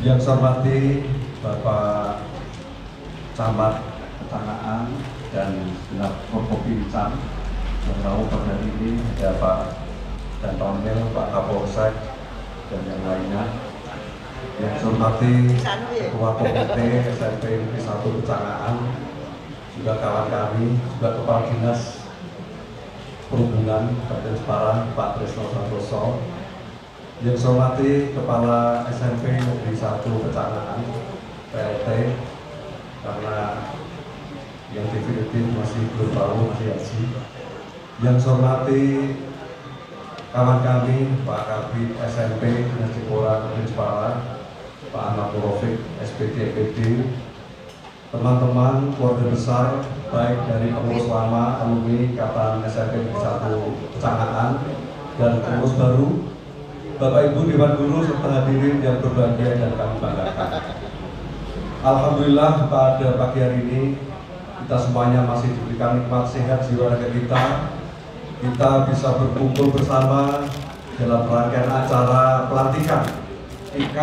Yang saya hormati Bapak Camat Ketanaan dan genap Forkopimcam, yang tahu pada ini ada Pak dan Pamel, Pak Kapolsek dan yang lainnya. Yang saya hormati Ketua Komite SMP Negeri 1 Ketanaan, juga kawan kami, juga Kepala Dinas Perhubungan Kabupaten Jepara, Pak Tresno Santoso. Yang saya hormati Kepala SMP Negeri 1 Ketanaan, PLT, karena yang definitif masih belum tahu, masih haji. Yang saya hormati kawan kami, Pak Kabid SMP Dinas Dipora Kabupaten Jepara, Pak Ahmad Rofik, SPD EPD, teman-teman keluarga besar, baik dari pengurus lama, alumni Ikatan SMP Negeri 1 Ketanaan, dan pengurus baru, Bapak Ibu Dewan Guru serta hadirin yang berbahagia dan kami banggakan. Alhamdulillah pada pagi hari ini kita semuanya masih diberikan nikmat sehat jiwa raga kita. Kita bisa berkumpul bersama dalam rangkaian acara pelantikan IK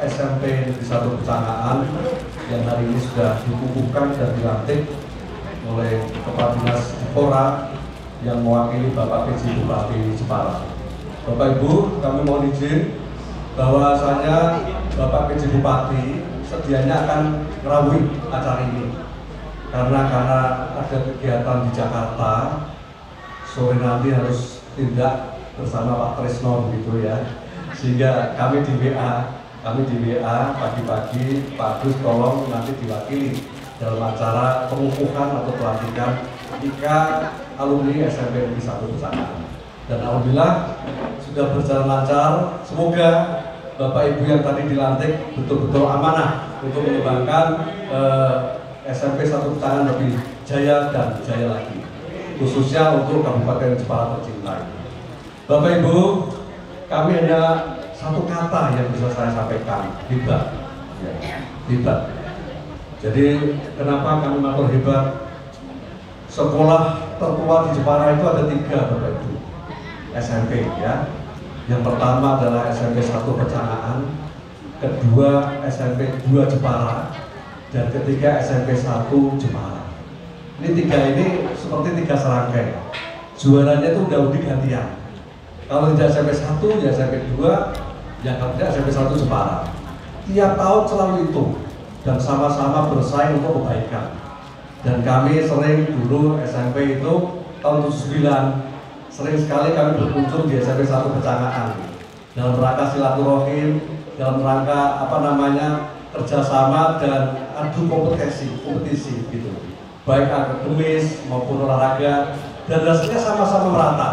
SMP Negeri 1 Ketanaan yang hari ini sudah dikukuhkan dan dilantik oleh Kepala Dinas Dipora yang mewakili Bapak PJ Bupati Jepara. Bapak Ibu, kami mohon izin bahwasanya Bapak PJ Bupati sedianya akan merawui acara ini karena ada kegiatan di Jakarta, sore nanti harus tindak bersama Pak Tresno begitu ya, sehingga kami di WA pagi-pagi, Pak Agus tolong nanti diwakili dalam acara pengukuhan atau pelantikan IK alumni SMP Negeri 1 Ketanaan. Dan alhamdulillah sudah berjalan lancar. Semoga Bapak Ibu yang tadi dilantik betul-betul amanah untuk mengembangkan SMP 1 Ketanaan lebih jaya dan jaya lagi, khususnya untuk Kabupaten Jepara tercinta. Bapak Ibu, kami hanya satu kata yang bisa saya sampaikan, hebat. Ya, hebat. Jadi kenapa kami matur hebat? Sekolah tertua di Jepara itu ada 3, Bapak Ibu, SMP ya. Yang pertama adalah SMP 1 Ketanaan, kedua SMP 2 Jepara, dan ketiga SMP 1 Jepara. Ini 3 ini seperti 3 serangkai. Juaranya itu udah gantian. Kalau tidak SMP 1 ya SMP 2, yang tidak SMP 1 Jepara. Tiap tahun selalu itu dan sama-sama bersaing untuk kebaikan. Dan kami sering dulu SMP itu tahun 79 sering sekali kami berkunjung di SMP 1 Ketanaan dalam rangka silaturahim, dalam rangka kerjasama dan adu kompetisi gitu, baik akademis maupun olahraga, dan hasilnya sama-sama merata.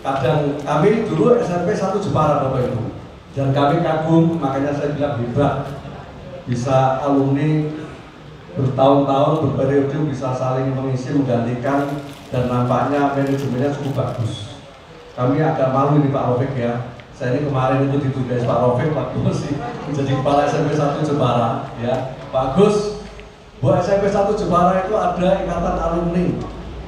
Kadang kami dulu SMP 1 Jepara, Bapak Ibu, dan kami kagum, makanya saya bilang hebat, bisa alumni bertahun-tahun berperiode bisa saling mengisi menggantikan, dan nampaknya manajemennya cukup bagus. Kami agak malu ini Pak Rofik ya. Saya ini kemarin itu ditugas Pak Rofik waktu masih menjadi kepala SMP 1 Jepara ya. Pak Gus, buat SMP 1 Jepara itu ada ikatan alumni.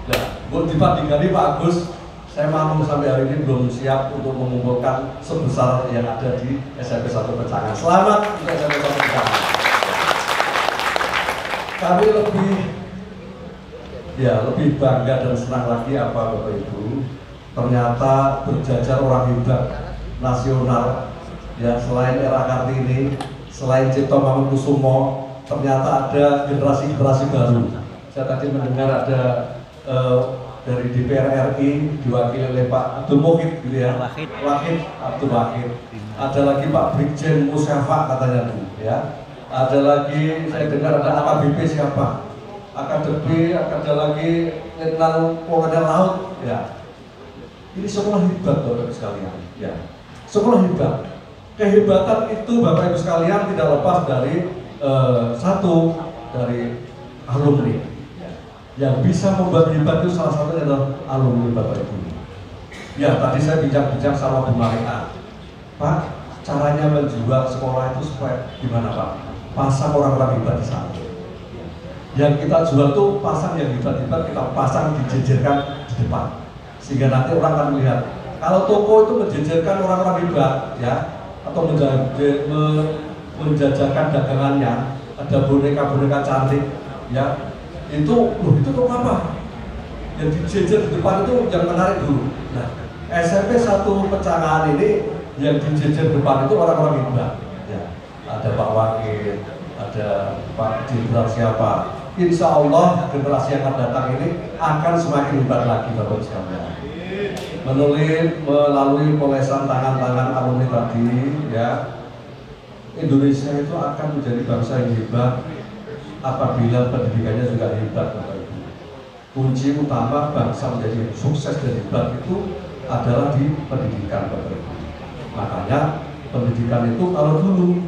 Nah, buat dibandingkan Pak Gus, saya malu sampai hari ini belum siap untuk mengumpulkan sebesar yang ada di SMP 1 Ketanaan. Selamat untuk SMP 1 Ketanaan. Kami lebih bangga dan senang lagi apa Bapak Ibu, ternyata berjajar orang hebat nasional ya, selain era Kartini, selain Cipto Mangunkusumo, ternyata ada generasi-generasi baru. Saya tadi mendengar ada dari DPR RI diwakili oleh Pak Abdul Muhid gitu ya, Wahid Abdul Wahid. Ada lagi Pak Brigjen Musyafa katanya Bu ya. Ada lagi saya dengar ada AKBP siapa? AKBP, ada lagi Letnan Kolonel Laut ya. Ini sekolah hebat Bapak Ibu sekalian ya. Sekolah hebat. Kehebatan itu Bapak Ibu sekalian tidak lepas dari satu dari alumni ya. Yang bisa membuat hebat itu salah satunya adalah alumni Bapak Ibu. Ya, tadi saya bincang-bincang sama Bu Maria. Pak, caranya menjual sekolah itu supaya gimana Pak? Pasang orang-orang hebat di sana. Yang kita jual tuh pasang yang hebat-hebat, kita pasang dijejerkan di depan, sehingga nanti orang akan melihat. Kalau toko itu menjejerkan orang-orang hebat, ya, atau menjajakan dagangannya, ada boneka-boneka cantik, ya itu tuh apa? Yang dijejer di depan itu yang menarik dulu. Nah, SMP 1 Pecangan ini yang dijejer depan itu orang-orang hebat. Ya, ada Pak Wakil, ada Pak Jenderal siapa. Insya Allah generasi yang akan datang ini akan semakin hebat lagi Bapak sekalian. Melalui polesan tangan-tangan alumni tadi, ya Indonesia itu akan menjadi bangsa yang hebat apabila pendidikannya juga hebat, Bapak Ibu. Kunci utama bangsa menjadi sukses dan hebat itu adalah di pendidikan, Bapak Ibu. Makanya pendidikan itu kalau dulu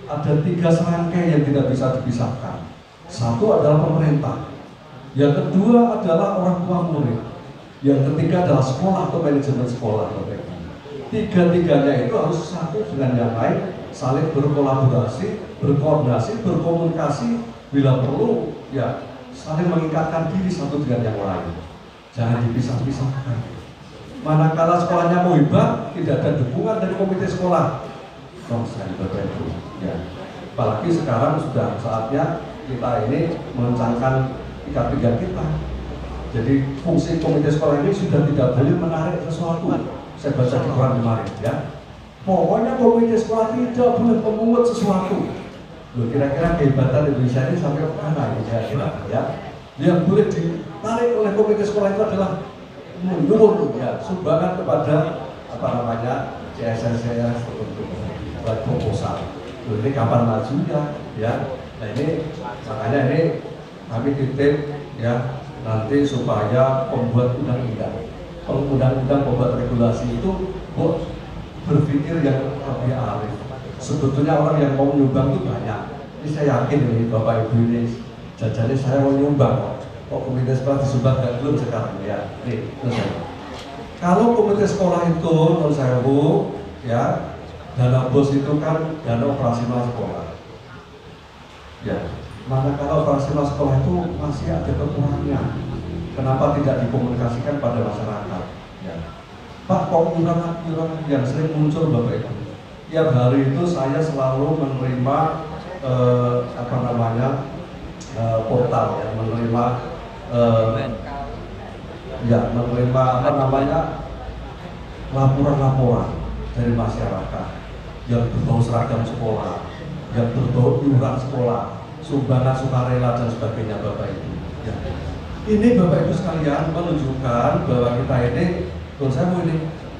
ada 3 serangkai yang tidak bisa dipisahkan. Satu adalah pemerintah, yang kedua adalah orang tua murid, yang ketiga adalah sekolah atau manajemen sekolah, Bapak Ibu. Tiga-tiganya itu harus satu dengan yang lain, saling berkolaborasi, berkoordinasi, berkomunikasi, bila perlu ya saling mengikatkan diri satu dengan yang lain. Jangan dipisah-pisahkan. Manakala sekolahnya mau hebat, tidak ada dukungan dari komite sekolah. Saya Bapak Ibu, ya. Apalagi sekarang sudah saatnya kita ini mengencangkan ikat pinggang kita. Jadi fungsi komite sekolah ini sudah tidak boleh menarik sesuatu. Saya baca di Quran kemarin, ya. Pokoknya komite sekolah tidak boleh memungut sesuatu. Loh, kira-kira kehebatan Indonesia ini sampai ke mana ya? Yang boleh ditarik oleh komite sekolah itu adalah menurun ya sumbangan kepada CSSS untuk proposal. Loh, ini kapan majunya ya? Nah ini makanya ini kami titip ya nanti supaya pembuat undang-undang, pembuat regulasi itu berpikir yang lebih arif. Sebetulnya orang yang mau nyumbang itu banyak. Ini saya yakin ini Bapak Ibu ini jajannya saya mau nyumbang kok komite sekolah disumbang nggak belum sekarang ya. Nih, kalau komite sekolah itu menurut saya Bu ya dana bos itu kan dana operasional sekolah. Ya, manakala operasional sekolah itu masih ada kekurangannya. Kenapa tidak dikomunikasikan pada masyarakat? Ya. Pak, kok iuran yang sering muncul Bapak Ibu? Tiap hari itu saya selalu menerima portal ya, menerima laporan-laporan dari masyarakat yang berbau seragam sekolah, yang berbau iuran sekolah, sumbangan sukarela dan sebagainya Bapak Ibu. Ya. Ini Bapak Ibu sekalian menunjukkan bahwa kita ini,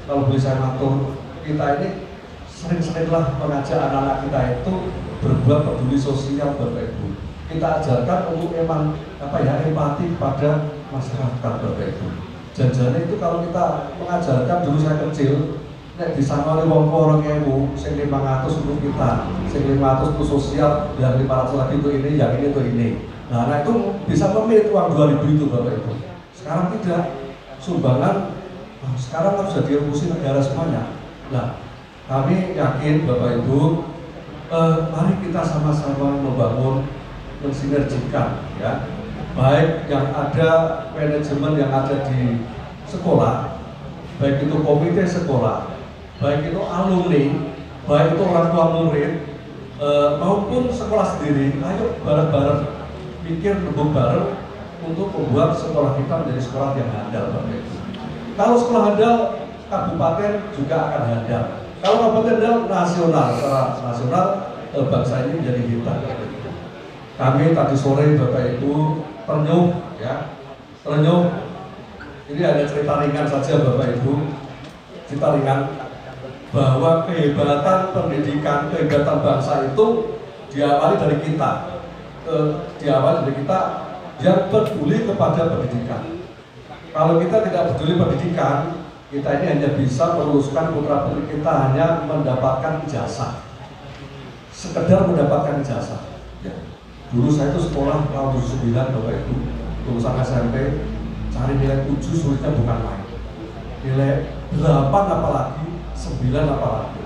kalau boleh saya matur, kita ini sering-seringlah mengajak anak-anak kita itu berbuat peduli sosial Bapak Ibu. Kita ajarkan untuk empati kepada masyarakat Bapak Ibu. Jangan-jangan itu kalau kita mengajarkan dulu saya kecil, nek disangoni wong orang ewu, sing 500 untuk kita, sing 500 untuk sosial, yang 500 lagi untuk ini, yang ini untuk ini. Nah itu bisa memilih uang 2000 itu Bapak Ibu. Sekarang tidak, sumbangan sekarang harus jadi urusi negara semuanya. Nah, kami yakin Bapak Ibu, mari kita sama-sama membangun, mensinergikan ya, baik yang ada manajemen yang ada di sekolah, baik itu komite sekolah, baik itu alumni, baik itu orang tua murid, maupun sekolah sendiri. Ayo bareng-bareng pikir rembuk bareng untuk membuat sekolah kita menjadi sekolah yang handal Bapak Ibu. Kalau sekolah handal, kabupaten juga akan handal. Kalau kabupaten handal, nasional, secara nasional bangsa ini menjadi hebat. Kami tadi sore Bapak Ibu terenyuh ya, terenyuh. Ini ada cerita ringan saja Bapak Ibu, cerita ringan bahwa kehebatan pendidikan, kehebatan bangsa itu diawali dari kita, yang peduli kepada pendidikan. Kalau kita tidak peduli pendidikan, kita ini hanya bisa meluluskan putra putri kita hanya mendapatkan ijazah, sekedar mendapatkan ijazah. Ya. Dulu saya itu sekolah tahun 79 Bapak Ibu, lulusan SMP, cari nilai 7 sulitnya bukan main. Nilai 8 apalagi, 9 apalagi.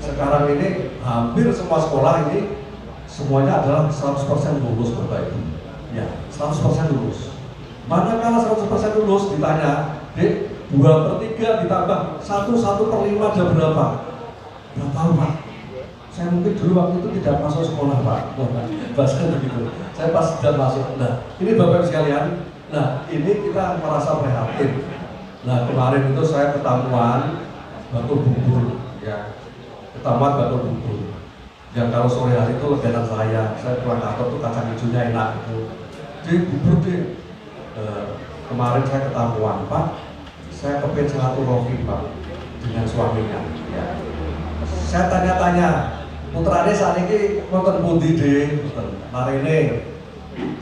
Sekarang ini hampir semua sekolah ini semuanya adalah 100% lulus Bapak Ibu. Ya, 100% lulus. Manakala 100% lulus ditanya, Dek, 2/3 ditambah 1/5 ada berapa? Nggak tahu Pak. Saya mungkin dulu waktu itu tidak masuk sekolah Pak, bahasa begitu. Saya pas sudah masuk. Nah, ini Bapak Ibu sekalian. Nah, ini kita merasa prihatin. Nah, kemarin itu saya ketamuan bakul bubur, ya, ketamuan bakul bubur. Yang kalau sore hari itu lebaran saya pulang kantor tuh kacang hijaunya enak itu. Jadi bubur deh. Kemarin saya ketamuan Pak, saya kepin silaturahmi Pak dengan suaminya. Ya. Saya tanya-tanya. Putrane saat ini wonten pundi deh, marene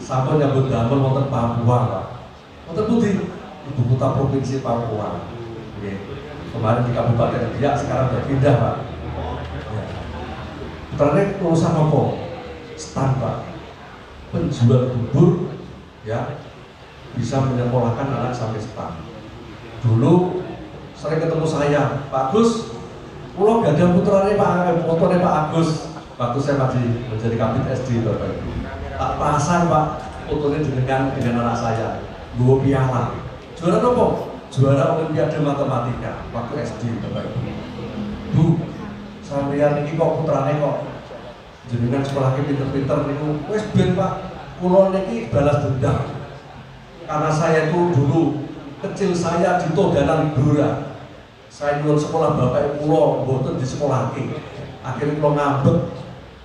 sampun nyambut damel wonten Papua, Pak. Wonten pundi? Ibu kota provinsi Papua. Oke. Kemarin di Kabupaten Biak, sekarang berpindah, Pak. Ya. Putrane lulusan apa? Stan, Pak. Penjual bubur, ya, bisa menyekolahkan anak sampai stan. Dulu sering ketemu saya, Pak Gus. Pulau gak ada putranya Pak Agus. Waktu saya masih menjadi kabit SD Bapak Ibu. Tak pasang Pak, fotonya dengan anak saya. Dua piala. Juara apa? Juara Olimpiade Matematika waktu SD Bapak Ibu. Bu, saya lihat ini kok putranya kok jenengan sekolahnya pinter-pinter niku. Wes ben Pak, pulau niki balas dendam. Karena saya itu dulu kecil saya di Todanan Blora. Saya nyuruh sekolah bapak pulau, boten di sekolah ini. Akhirnya pulau ngambek,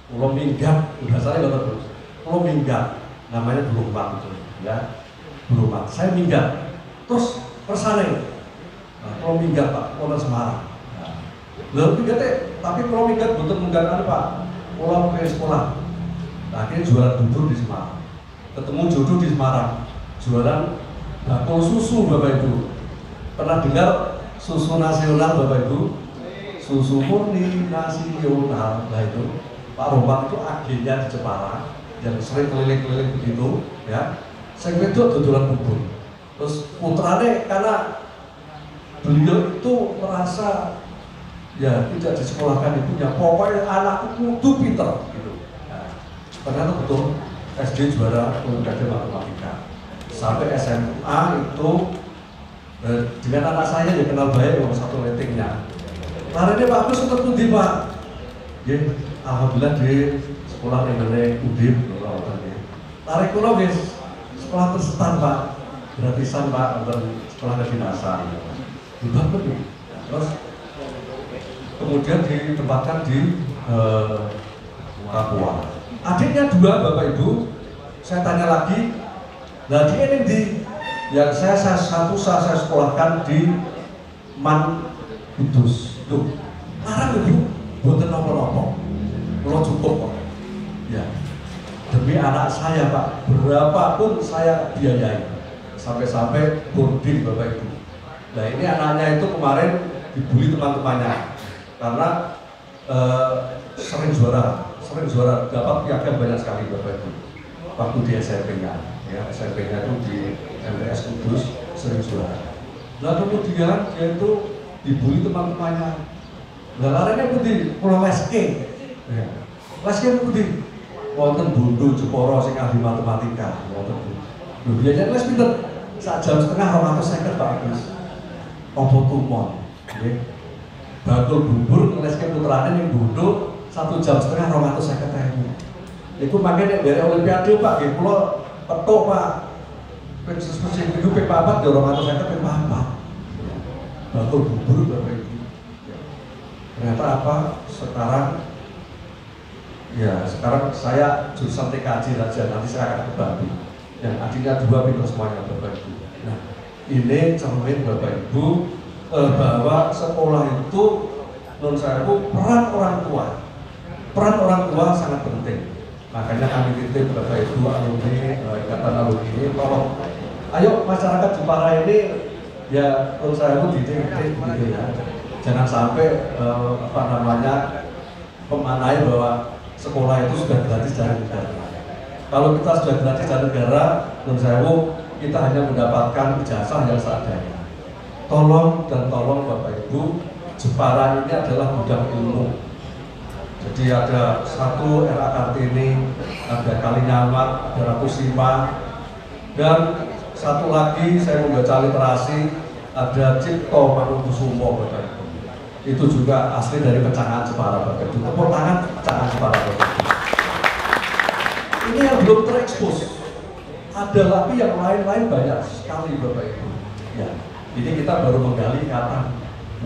pulau minggat, bahasanya nggak tahu. Pulau minggat, namanya Berumat itu, ya, Berumat. Saya minggat, terus persane, pulau minggat Pak, pulau Semarang. Lalu minggatnya, tapi pulau minggat boten menggangan Pak, pulau ke sekolah. Nah, akhirnya jualan bubur di Semarang, ketemu jodoh di Semarang, jualan bakul susu Bapak Ibu. Pernah dengar? Susu nasional Bapak Ibu, susu murni nasional. Nah itu Pak Roman itu agennya di Jepara yang sering keliling-keliling begitu, ya. Saya itu dodolan bubur. Terus putrane karena beliau itu merasa ya tidak disekolahkan ibunya, pokoknya anakku kudu pinter gitu. Nah, ternyata betul SD juara Olimpiade Matematika. Sampai SMA itu dengan anak saya ya kenal baik nomor satu ratingnya. Laranya Pak Agus untuk pundi Pak? Ya, alhamdulillah di sekolah yang ada Udip. Tarik kulo guys, sekolah tersetan Pak, gratisan Pak untuk sekolah kedinasan. Hebat tuh. Terus kemudian ditempatkan di Papua. Adiknya dua Bapak Ibu, saya tanya lagi, nah dia ini di yang saya sekolahkan di Man Kudus. Tuh, larang Ibu, buatan nopo-nopo. Kalau cukup Pak. Ya. Demi anak saya Pak, berapapun saya biayai. Sampai-sampai boarding Bapak Ibu. Nah ini anaknya itu kemarin dibully teman-temannya karena sering juara, dapat piagam banyak sekali Bapak Ibu. Waktu di SMP-nya, ya SMP-nya itu di MTS Kudus sering juara. Nah kemudian dia itu dibully teman-temannya. Nah laranya putih, pulau leske. Ya. Leske putih, wonten Bundu Jeporo sing ahli matematika. Wonten. Lho biasanya les pinter. Sak jam setengah 250 Pak Agus. Opo tumon, nggih. Bakul bubur leske putrane ning Bundu 1 jam setengah 250.000. Iku makanya dari Olimpiade Pak, nggih kula petuk Pak. Pensus musim minggu P4 ya 250 P4. Bakul bubur Bapak Ibu. Ternyata apa? Sekarang saya jurusan TKJ aja, nanti saya akan ke Bali. Yang adiknya 2 pinter semuanya Bapak Ibu. Nah, ini cermin Bapak Ibu bahwa sekolah itu menurut saya peran orang tua sangat penting. Makanya kami titip Bapak Ibu alumni, ikatan alumni, tolong ayo masyarakat Jepara ini ya menurut saya dididik gitu ya. Jangan sampai memanai bahwa sekolah itu sudah gratis dari negara. Kalau kita sudah gratis dari negara, menurut saya kita hanya mendapatkan ijazah yang seadanya. Tolong Bapak Ibu, Jepara ini adalah gudang ilmu. Jadi ada satu RA Kartini, ada Kalinyamat, ada Ratu Sima, dan satu lagi saya membaca literasi, ada Cipto Mangunkusumo Bapak Ibu. itu juga asli dari Pecangan Jepara Bapak Ibu. Tepuk tangan Pecangan Jepara Bapak Ibu. Ini yang belum terekspos. Ada lagi yang lain-lain banyak sekali Bapak Ibu. Ya, ini kita baru menggali kata.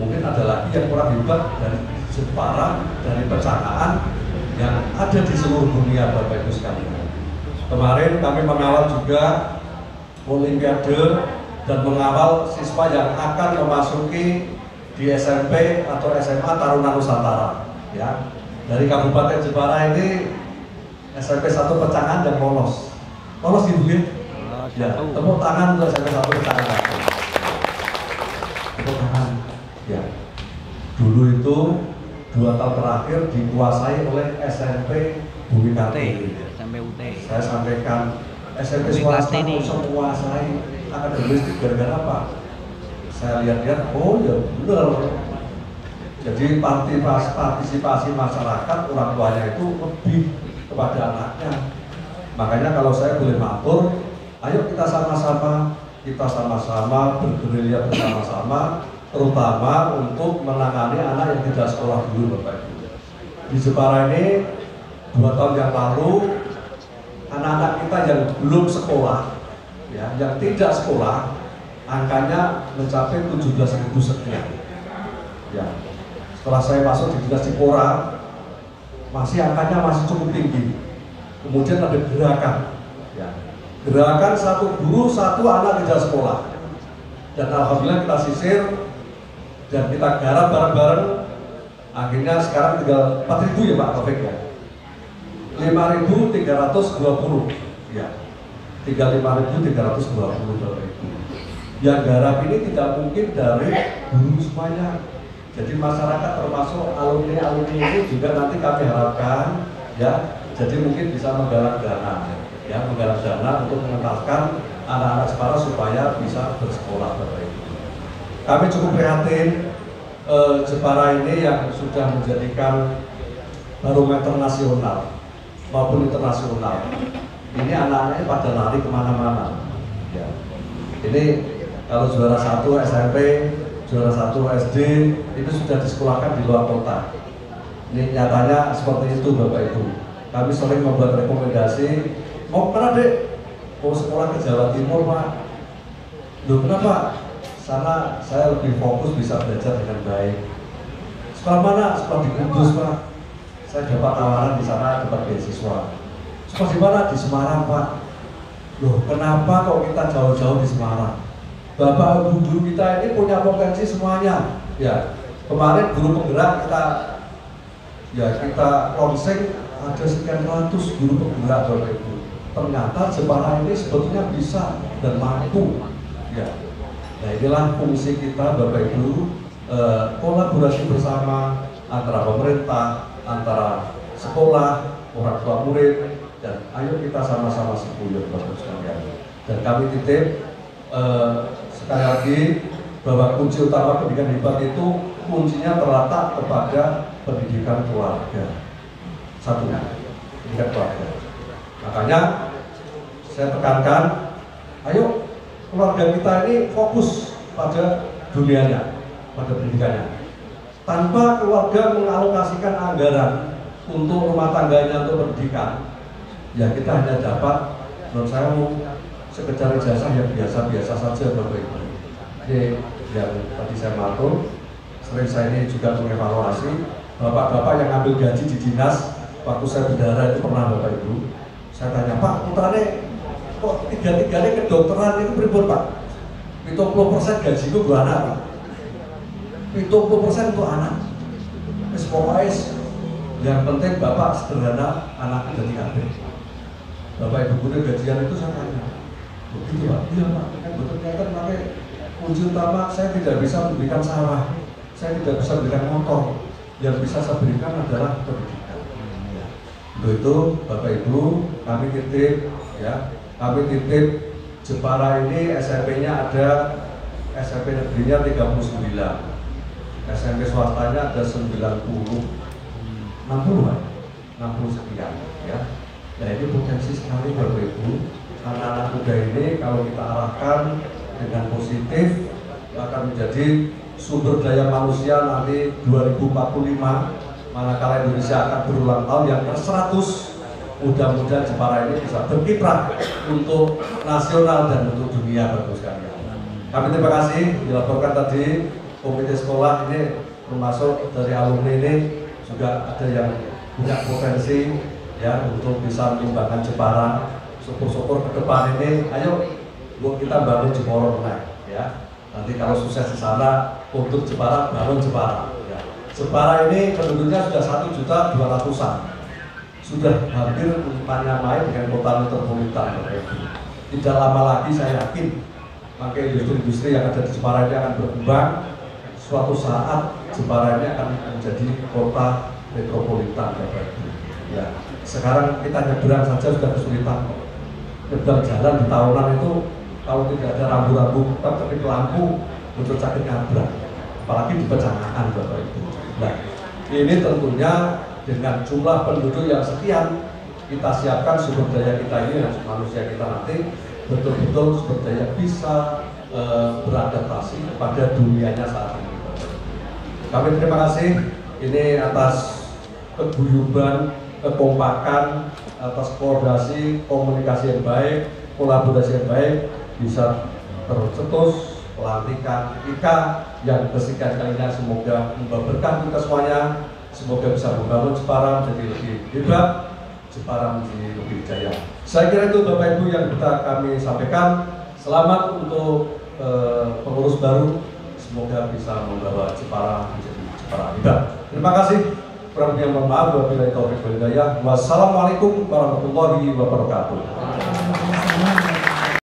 Mungkin ada lagi yang kurang hebat dari Jepara, dari Pecangan yang ada di seluruh dunia Bapak Ibu sekalian. Kemarin kami mengawal juga Olimpiade dan mengawal siswa yang akan memasuki di SMP atau SMA Taruna Nusantara. Ya, dari Kabupaten Jepara ini SMP 1 Pecangan yang lolos gitu ya? Ya, tepuk tangan untuk SMP 1 Pecangan. Tepuk tangan. Ya, dulu itu 2 tahun terakhir dikuasai oleh SMP Bumi Kartini. Saya sampaikan SMP swasta bisa menguasai akademis gara-gara apa? Saya lihat-lihat, oh ya benar. Jadi partisipasi masyarakat orang tuanya itu lebih kepada anaknya. Makanya kalau saya boleh matur, ayo kita sama-sama bergerilya bersama-sama, terutama untuk menangani anak yang tidak sekolah dulu Bapak Ibu. Di Jepara ini 2 tahun yang lalu anak-anak kita yang belum sekolah, ya, yang tidak sekolah, angkanya mencapai 17.000 sekian. Ya, setelah saya masuk di Dinas Cipora, angkanya masih cukup tinggi. Kemudian ada gerakan, ya, gerakan 1 guru 1 anak tidak sekolah. Dan alhamdulillah kita sisir dan kita garap bareng-bareng. Akhirnya sekarang tinggal 4.000 ya Pak Taufik ya. 5.320 ya, 35.320 Bapak Ibu. Yang garap ini tidak mungkin dari guru semuanya. Jadi masyarakat termasuk alumni ini juga nanti kami harapkan ya, jadi mungkin bisa menggalang dana ya, menggalang dana untuk mengenalkan anak-anak Jepara supaya bisa bersekolah Bapak Ibu. Kami cukup prihatin Jepara ini yang sudah menjadikan barometer nasional maupun internasional. Ini anak-anaknya pada lari kemana-mana. Ya. Ini kalau juara 1 SMP, juara 1 SD itu sudah disekolahkan di luar kota. Ini nyatanya seperti itu Bapak Ibu. Kami sering membuat rekomendasi, mau kemana dek? Mau sekolah ke Jawa Timur Pak. Loh kenapa? Sana saya lebih fokus bisa belajar dengan baik. Sekolah mana? Sekolah di Kudus Pak. Saya dapat tawaran di sana, dapat beasiswa. Sekolah di mana? Di Semarang Pak. Loh kenapa kok kita jauh-jauh di Semarang? Bapak Ibu guru kita ini punya potensi semuanya. Ya, kemarin guru penggerak kita launching ada sekian ratus guru penggerak Bapak Ibu. Ternyata Jepara ini sebetulnya bisa dan mampu. Ya, nah inilah fungsi kita Bapak Ibu, kolaborasi bersama antara pemerintah, antara sekolah, orang tua murid, dan ayo kita sama-sama sekuyur Bapak sekalian. Dan kami titip sekali lagi bahwa kunci utama pendidikan hebat itu kuncinya terletak kepada pendidikan keluarga. Satu, pendidikan keluarga. Makanya saya tekankan, ayo keluarga kita ini fokus pada dunianya, pada pendidikannya. Tanpa keluarga mengalokasikan anggaran untuk rumah tangganya untuk pendidikan, ya kita hanya dapat, menurut saya sekedar ijazah yang biasa-biasa saja Bapak Ibu. Ini yang tadi saya matur, sering saya ini juga mengevaluasi bapak-bapak yang ambil gaji di dinas waktu saya bendahara itu pernah Bapak Ibu. Saya tanya, Pak, putrane kok tiga-tiganya kedokteran itu beribut Pak? 70% gajiku buat anak Pak. 70% untuk anak. Wis pokoknya yang penting Bapak sederhana, anak jadi kabeh. Bapak Ibu guru gajian itu saya tanya. Begitu Pak? Iya Pak, kan betul ternyata pakai kunci utama saya tidak bisa memberikan sawah, saya tidak bisa memberikan motor, yang bisa saya berikan adalah pendidikan. Untuk itu Bapak Ibu kami titip ya, kami titip Jepara ini SMP-nya ada, SMP negerinya 39, SMP swastanya ada 90, 60 Pak, 60 sekian ya. Nah ini potensi sekali Bapak Ibu. Anak-anak muda ini kalau kita arahkan dengan positif akan menjadi sumber daya manusia nanti 2045 manakala Indonesia akan berulang tahun yang ke-100, mudah-mudahan Jepara ini bisa berkiprah untuk nasional dan untuk dunia, Bapak sekalian. Kami terima kasih. Dilaporkan tadi komite sekolah ini termasuk dari alumni ini juga ada yang punya potensi ya untuk bisa menyumbangkan Jepara. Syukur-syukur ke depan ini, ayo bu kita bangun Jepara naik ya. Nanti kalau sukses di sana untuk Jepara, bangun Jepara. Ya. Jepara ini penduduknya sudah 1.200.000-an, sudah hampir menyamai dengan kota metropolitan. Tidak lama lagi saya yakin, maka industri-industri yang ada di Jepara ini akan berkembang. Suatu saat Jepara ini akan menjadi kota metropolitan. Ya. Sekarang kita nyebrang saja sudah kesulitan. Nyebrang jalan di tahunan itu kalau tidak ada rambu-rambu tetap terkait lampu untuk sakit nabrak, apalagi di pecanaan, Bapak Ibu. Nah, ini tentunya dengan jumlah penduduk yang sekian, kita siapkan sumber daya kita ini, manusia kita nanti betul-betul sumber daya bisa beradaptasi kepada dunianya saat ini. Kami terima kasih ini atas keguyuban, kekompakan, atas koordinasi, komunikasi yang baik, kolaborasi yang baik, bisa tercetus pelantikan IKA yang kesekian kalinya. Semoga membawa berkah kita semuanya, semoga bisa membangun Jepara menjadi lebih hebat, Jepara menjadi lebih jaya. Saya kira itu Bapak Ibu yang bisa kami sampaikan. Selamat untuk pengurus baru, semoga bisa membawa Jepara menjadi Jepara hebat. Terima kasih. Kurang lebih mohon maaf. Wabillahi taufiq wal hidayah. Wassalamualaikum warahmatullahi wabarakatuh.